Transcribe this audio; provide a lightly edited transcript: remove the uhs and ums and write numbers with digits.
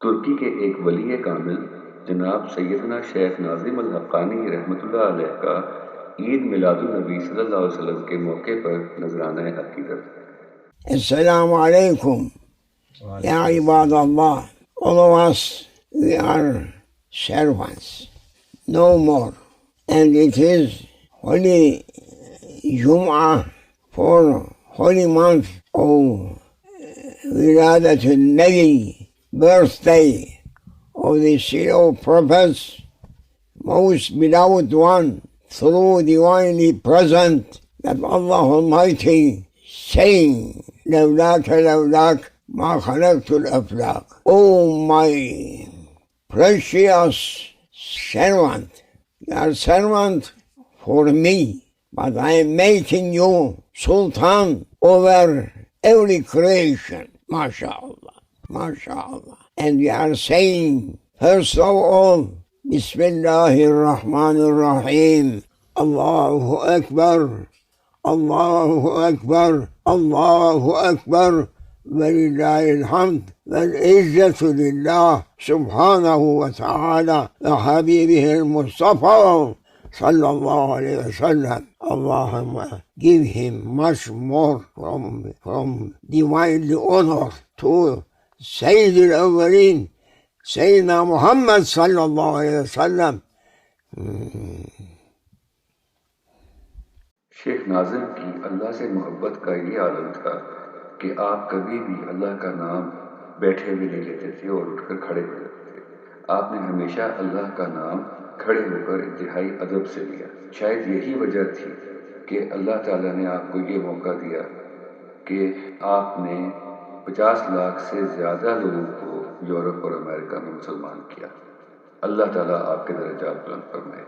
तुर्की के एक वली कामिल जनाब सैयदना शेख नाज़िम अल हक्कानी रहमतुल्लाह अलैह का ईद मिलादुन नबी सल्लल्लाहु अलैहि वसल्लम के मौके पर नजराना अकीदत। Assalamu alaikum, ya ibadallah. All of us, we are servants, no more. And it is Holy Jum'ah for holy month of Wiladatul Nabi, birthday of the seal of prophets, most beloved one, through divinely present, that Allah Almighty saying, لولاك لولاك ما خلقت الأفلاك. Oh my precious servant, you are servant for me, but I am making you Sultan over every creation. MashaAllah, MashaAllah. And we are saying, first of all, Bismillahir Rahmanir Rahim. Allahu Akbar, Allahu Akbar, Allahu Akbar. وَلِلَّهِ الْحَمْدُ وَالْعِزَّةُ لِلَّهِ سُبْحَانَهُ وَتَعَالَى وَحَبِيبِهِ الْمُصْطَفَى صلى الله عليه وسلم. Allahumma give him much more from divinely honor to Sayyid al-Awwalin, Sayyidina Muhammad صلى الله عليه وسلم. Sheikh Nazim की अल्लाह से मोहब्बत का ये आलम था कि आप कभी भी अल्लाह का नाम बैठे हुए नहीं लेते थे और उठकर खड़े हो जाते थे। आपने हमेशा अल्लाह का नाम खड़े होकर इंतहाई अदब से लिया। शायद यही वजह थी कि अल्लाह ताला ने आपको ये मौका दिया कि आपने 50 लाख से ज़्यादा लोगों को यूरोप और अमेरिका में मुसलमान किया। अल्लाह ताला आपके दर्जात बुलंद फरमाए।